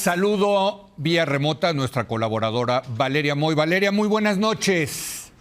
Saludo vía remota a nuestra colaboradora Valeria Moy. Valeria, muy buenas noches.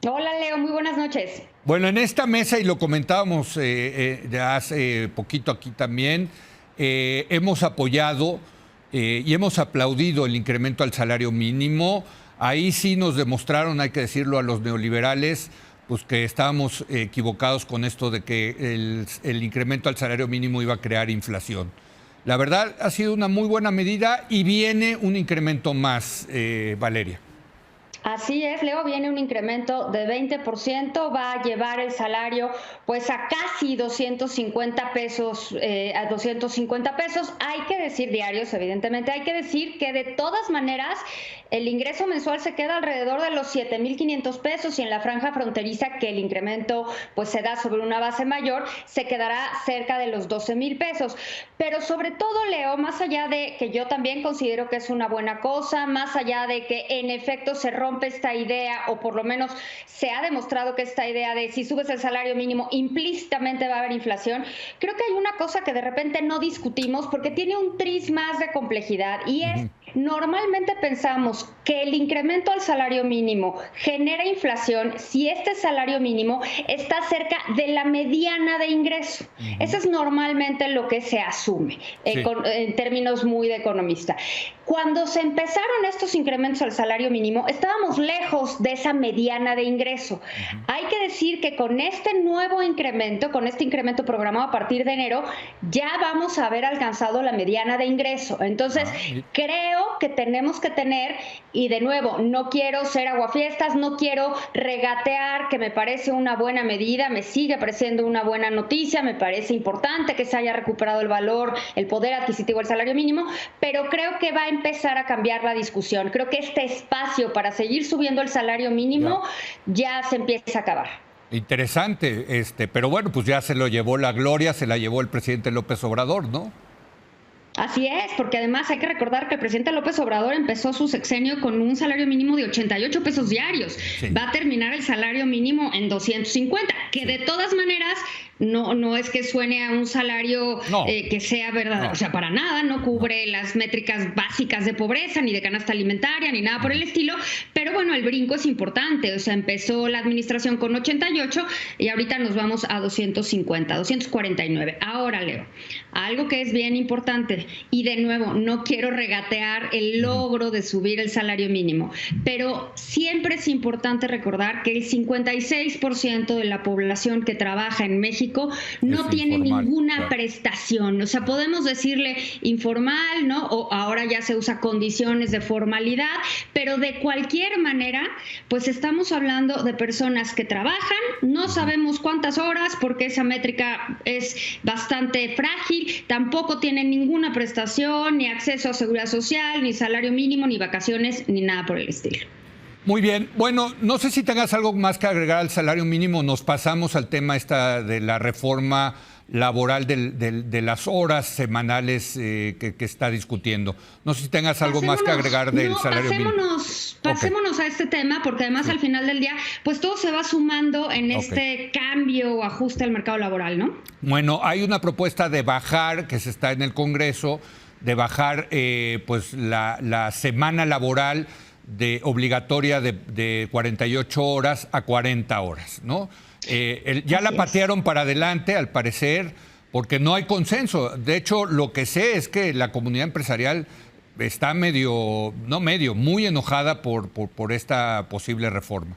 Hola Leo, muy buenas noches. Bueno, en esta mesa, y lo comentábamos ya hace poquito aquí también, hemos apoyado y hemos aplaudido el incremento al salario mínimo. Ahí sí nos demostraron, hay que decirlo, a los neoliberales, pues que estábamos equivocados con esto de que el incremento al salario mínimo iba a crear inflación. La verdad, ha sido una muy buena medida y viene un incremento más, Valeria. Así es, Leo, viene un incremento de 20%, va a llevar el salario pues a casi 250 pesos, a 250 pesos. Hay que decir diarios, evidentemente, hay que decir que de todas maneras el ingreso mensual se queda alrededor de los 7,500 pesos y en la franja fronteriza que el incremento pues se da sobre una base mayor, se quedará cerca de los 12,000 pesos. Pero sobre todo, Leo, más allá de que yo también considero que es una buena cosa, más allá de que en efecto se rompe esta idea, o por lo menos se ha demostrado que esta idea de si subes el salario mínimo implícitamente va a haber inflación, creo que hay una cosa que de repente no discutimos porque tiene un tris más de complejidad y es, normalmente pensamos que el incremento al salario mínimo genera inflación si este salario mínimo está cerca de la mediana de ingreso. Eso es normalmente lo que se asume en términos muy de economista. Cuando se empezaron estos incrementos al salario mínimo, estábamos lejos de esa mediana de ingreso. Hay que decir que con este nuevo incremento, con este incremento programado a partir de enero, ya vamos a haber alcanzado la mediana de ingreso. Entonces, creo que tenemos que tener, y de nuevo, no quiero ser aguafiestas, no quiero regatear, que me parece una buena medida, me sigue pareciendo una buena noticia, me parece importante que se haya recuperado el valor, el poder adquisitivo del salario mínimo, pero creo que va a empezar a cambiar la discusión. Creo que este espacio para seguir subiendo el salario mínimo ya se empieza a acabar. Interesante, pero bueno, pues ya se lo llevó la gloria, se la llevó el presidente López Obrador, ¿no? Así es, porque además hay que recordar que el presidente López Obrador empezó su sexenio con un salario mínimo de 88 pesos diarios. Sí. Va a terminar el salario mínimo en 250, que de todas maneras no es que suene a un salario que sea verdadero, o sea, para nada, no cubre las métricas básicas de pobreza, ni de canasta alimentaria, ni nada por el estilo, pero bueno, el brinco es importante, o sea, empezó la administración con 88 y ahorita nos vamos a 250, 249. Ahora, Leo, algo que es bien importante, y de nuevo, no quiero regatear el logro de subir el salario mínimo, pero siempre es importante recordar que el 56% de la población que trabaja en México no tiene ninguna prestación. O sea, podemos decirle informal, ¿no? O ahora ya se usa condiciones de formalidad, pero de cualquier manera, pues estamos hablando de personas que trabajan, no sabemos cuántas horas porque esa métrica es bastante frágil, tampoco tienen ninguna prestación, ni acceso a seguridad social, ni salario mínimo, ni vacaciones, ni nada por el estilo. Muy bien. Bueno, no sé si tengas algo más que agregar al salario mínimo. Nos pasamos al tema de la reforma laboral de las horas semanales que está discutiendo. No sé si tengas algo más que agregar del salario mínimo. Pasémonos a este tema, porque además al final del día, pues todo se va sumando en este cambio o ajuste al mercado laboral, ¿no? Bueno, hay una propuesta de bajar, que se está en el Congreso, de bajar pues la semana laboral obligatoria de 48 horas a 40 horas, ¿no? Ya la patearon para adelante, al parecer, porque no hay consenso. De hecho, lo que sé es que la comunidad empresarial está muy enojada por esta posible reforma.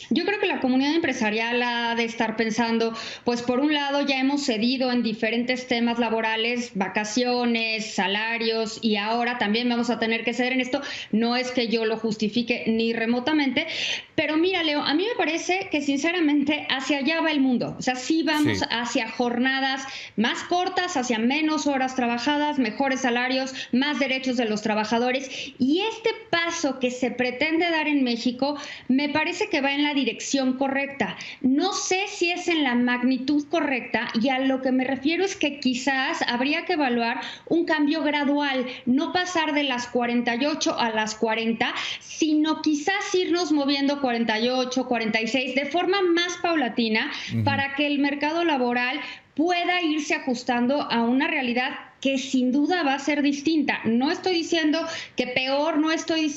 Yo creo que la comunidad empresarial ha de estar pensando, pues por un lado ya hemos cedido en diferentes temas laborales, vacaciones, salarios, y ahora también vamos a tener que ceder en esto. No es que yo lo justifique ni remotamente, pero mira, Leo, a mí me parece que sinceramente hacia allá va el mundo. O sea, sí vamos hacia jornadas más cortas, hacia menos horas trabajadas, mejores salarios, más derechos de los trabajadores, y este paso que se pretende dar en México me parece que va en la dirección correcta. No sé si es en la magnitud correcta, y a lo que me refiero es que quizás habría que evaluar un cambio gradual, no pasar de las 48 a las 40, sino quizás irnos moviendo 48, 46 de forma más paulatina para que el mercado laboral pueda irse ajustando a una realidad que sin duda va a ser distinta. No estoy diciendo que peor, no estoy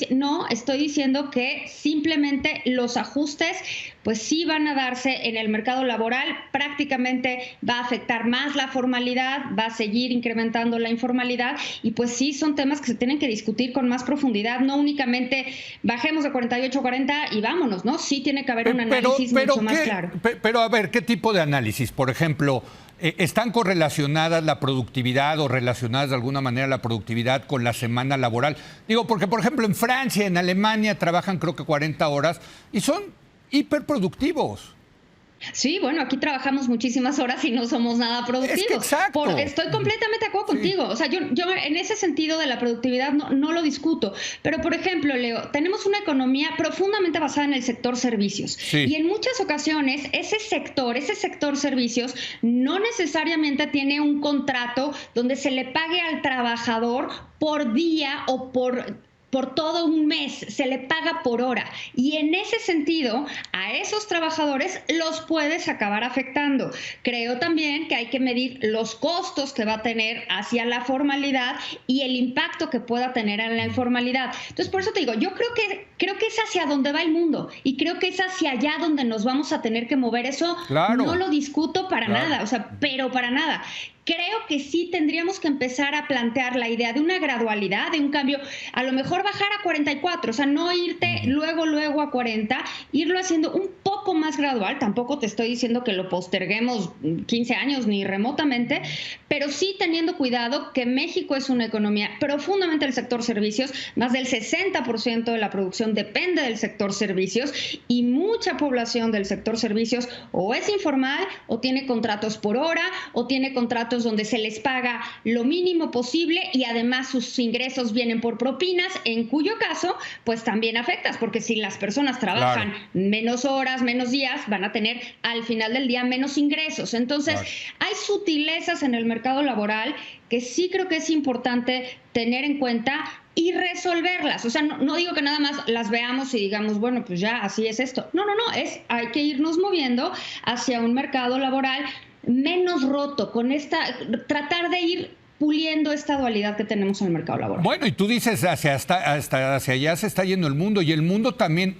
diciendo que simplemente los ajustes pues sí van a darse en el mercado laboral, prácticamente va a afectar más la formalidad, va a seguir incrementando la informalidad y pues sí son temas que se tienen que discutir con más profundidad, no únicamente bajemos de 48 a 40 y vámonos, ¿no? Sí tiene que haber un análisis mucho más claro. Pero a ver, ¿qué tipo de análisis? Por ejemplo, ¿están correlacionadas la productividad o relacionadas de alguna manera la productividad con la semana laboral? Digo, porque por ejemplo en Francia, en Alemania trabajan creo que 40 horas y son hiperproductivos. Sí, bueno, aquí trabajamos muchísimas horas y no somos nada productivos. Es que exacto. Estoy completamente de acuerdo contigo. O sea, yo en ese sentido de la productividad no lo discuto. Pero, por ejemplo, Leo, tenemos una economía profundamente basada en el sector servicios. Sí. Y en muchas ocasiones ese sector servicios, no necesariamente tiene un contrato donde se le pague al trabajador por día o por todo un mes, se le paga por hora. Y en ese sentido, a esos trabajadores los puedes acabar afectando. Creo también que hay que medir los costos que va a tener hacia la formalidad y el impacto que pueda tener en la informalidad. Entonces, por eso te digo, yo creo que es hacia donde va el mundo y creo que es hacia allá donde nos vamos a tener que mover. Eso claro. No lo discuto para nada, o sea, pero para nada. Creo que sí tendríamos que empezar a plantear la idea de una gradualidad, de un cambio, a lo mejor bajar a 44, o sea, no irte luego a 40, irlo haciendo un poco más gradual, tampoco te estoy diciendo que lo posterguemos 15 años ni remotamente, pero sí teniendo cuidado que México es una economía profundamente del sector servicios, más del 60% de la producción depende del sector servicios y mucha población del sector servicios o es informal o tiene contratos por hora o tiene contratos donde se les paga lo mínimo posible y además sus ingresos vienen por propinas, en cuyo caso pues también afectas, porque si las personas trabajan menos horas, menos días, van a tener al final del día menos ingresos. Entonces hay sutilezas en el mercado laboral que sí creo que es importante tener en cuenta y resolverlas. O sea, no digo que nada más las veamos y digamos, bueno, pues ya así es esto. No, hay que irnos moviendo hacia un mercado laboral menos roto, tratar de ir puliendo esta dualidad que tenemos en el mercado laboral. Bueno, y tú dices hacia allá se está yendo el mundo, y el mundo también,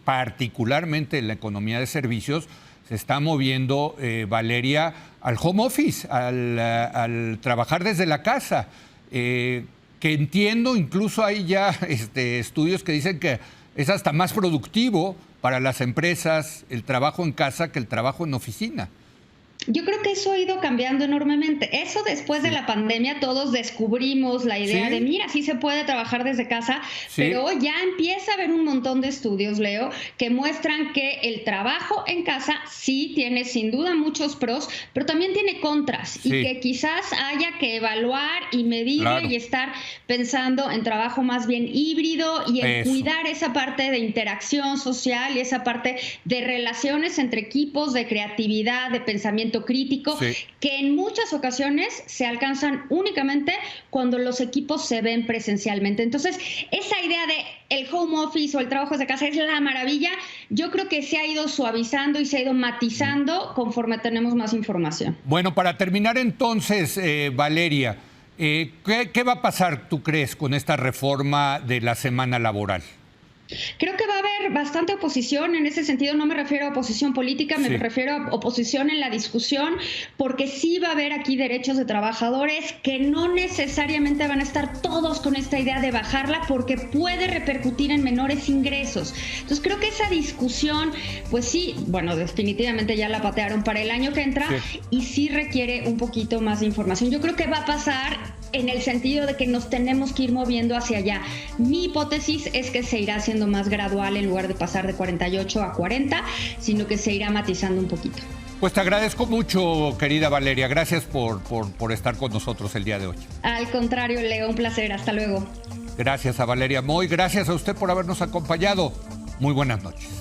particularmente en la economía de servicios, se está moviendo, Valeria, al home office, al trabajar desde la casa, que entiendo, incluso hay ya estudios que dicen que es hasta más productivo para las empresas el trabajo en casa que el trabajo en oficina. Yo creo que eso ha ido cambiando enormemente. Eso después de la pandemia todos descubrimos la idea de, mira, sí se puede trabajar desde casa, pero ya empieza a haber un montón de estudios, Leo, que muestran que el trabajo en casa sí tiene sin duda muchos pros, pero también tiene contras y que quizás haya que evaluar y medir y estar pensando en trabajo más bien híbrido y en cuidar esa parte de interacción social y esa parte de relaciones entre equipos, de creatividad, de pensamiento crítico, que en muchas ocasiones se alcanzan únicamente cuando los equipos se ven presencialmente. Entonces, esa idea de el home office o el trabajo desde casa es la maravilla. Yo creo que se ha ido suavizando y se ha ido matizando conforme tenemos más información. Bueno, para terminar entonces, Valeria, ¿qué va a pasar, tú crees, con esta reforma de la semana laboral? Creo que va a haber bastante oposición. En ese sentido no me refiero a oposición política, me refiero a oposición en la discusión, porque sí va a haber aquí derechos de trabajadores que no necesariamente van a estar todos con esta idea de bajarla, porque puede repercutir en menores ingresos. Entonces creo que esa discusión, pues sí, bueno, definitivamente ya la patearon para el año que entra y sí requiere un poquito más de información. Yo creo que va a pasar en el sentido de que nos tenemos que ir moviendo hacia allá. Mi hipótesis es que se irá haciendo más gradual en lugar de pasar de 48 a 40, sino que se irá matizando un poquito. Pues te agradezco mucho, querida Valeria. Gracias por estar con nosotros el día de hoy. Al contrario, Leo, un placer. Hasta luego. Gracias a Valeria Moy. Gracias a usted por habernos acompañado. Muy buenas noches.